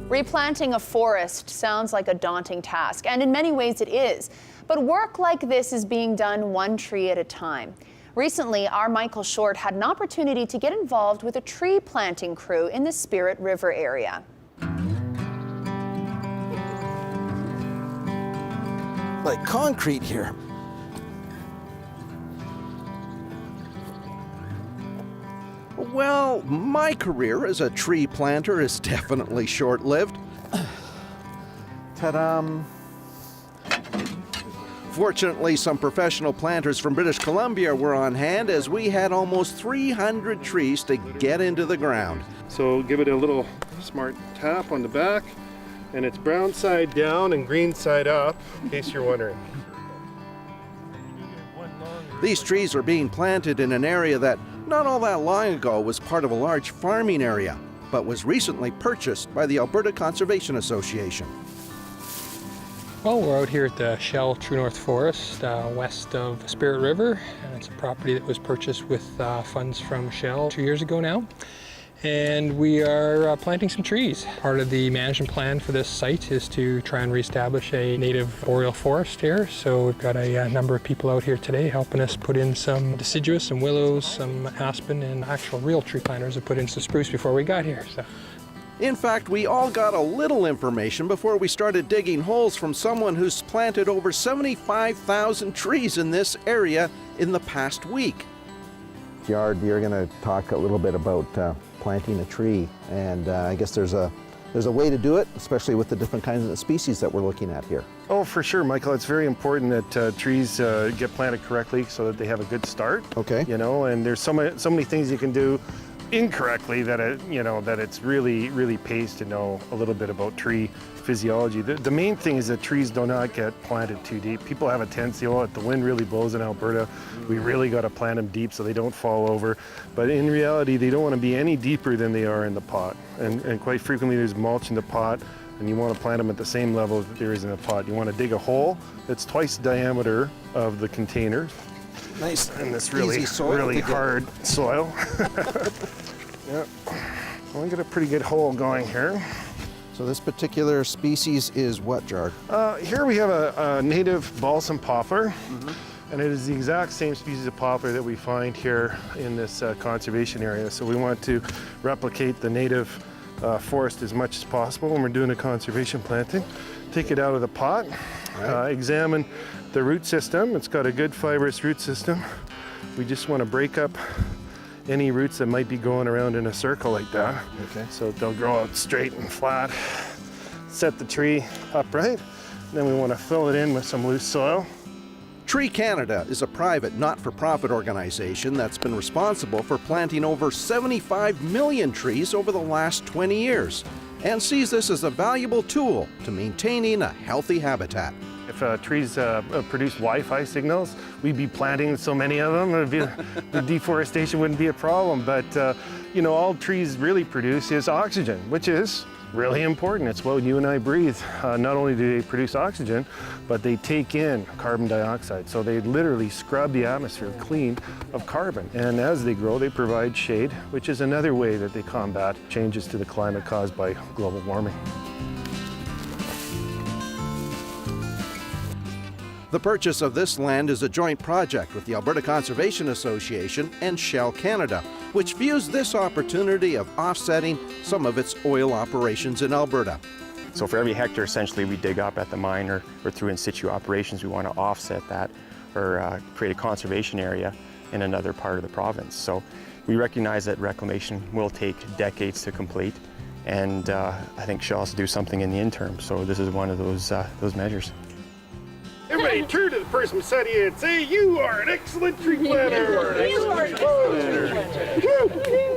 Replanting a forest sounds like a daunting task, and in many ways it is. But work like this is being done one tree at a time. Recently, our Michael Short had an opportunity to get involved with a tree planting crew in the Spirit River area. Like concrete here. Well, my career as a tree planter is definitely short-lived. Ta-da! Fortunately, some professional planters from British Columbia were on hand as we had almost 300 trees to get into the ground. So give it a little smart tap on the back, and it's brown side down and green side up, in case you're wondering. These trees are being planted in an area that not all that long ago was part of a large farming area, but was recently purchased by the Alberta Conservation Association. Well, we're out here at the Shell True North Forest, west of Spirit River, and it's a property that was purchased with funds from Shell 2 years ago now. And we are planting some trees. Part of the management plan for this site is to try and reestablish a native boreal forest here. So we've got a number of people out here today helping us put in some deciduous, some willows, some aspen, and actual real tree planters have put in some spruce before we got here. So. In fact, we all got a little information before we started digging holes from someone who's planted over 75,000 trees in this area in the past week. Yard, you're going to talk a little bit about planting a tree, and I guess there's a way to do it, especially with the different kinds of species that we're looking at here. Oh, for sure, Michael. It's very important that trees get planted correctly so that they have a good start. Okay. You know, and there's so many things you can do incorrectly that it's really pays to know a little bit about tree physiology. The main thing is that trees do not get planted too deep. People have a tendency, oh, if the wind really blows in Alberta, we really got to plant them deep so they don't fall over. But in reality, they don't want to be any deeper than they are in the pot. And quite frequently there's mulch in the pot, and you want to plant them at the same level that there is in the pot. You want to dig a hole that's twice the diameter of the container. Nice. And this really hard soil. Yeah. Well, we got a pretty good hole going here. So this particular species is what, Jard? Here we have a native balsam poplar, and it is the exact same species of poplar that we find here in this conservation area. So we want to replicate the native forest as much as possible when we're doing a conservation planting. Take it out of the pot, examine the root system. It's got a good fibrous root system. We just want to break up any roots that might be going around in a circle like that. Okay. So they'll grow out straight and flat. Set the tree upright. Then we want to fill it in with some loose soil. Tree Canada is a private, not-for-profit organization that's been responsible for planting over 75 million trees over the last 20 years and sees this as a valuable tool to maintaining a healthy habitat. If trees produce Wi-Fi signals, we'd be planting so many of them. The deforestation wouldn't be a problem. But you know, all trees really produce is oxygen, which is really important. It's what you and I breathe. Not only do they produce oxygen, but they take in carbon dioxide. So they literally scrub the atmosphere clean of carbon. And as they grow, they provide shade, which is another way that they combat changes to the climate caused by global warming. The purchase of this land is a joint project with the Alberta Conservation Association and Shell Canada, which views this opportunity of offsetting some of its oil operations in Alberta. So for every hectare essentially we dig up at the mine or through in situ operations, we want to offset that or create a conservation area in another part of the province. So we recognize that reclamation will take decades to complete, and I think Shell has to do something in the interim. So this is one of those measures. Everybody turn to the person beside you and say, "You are an excellent tree planter." You are an excellent tree planter.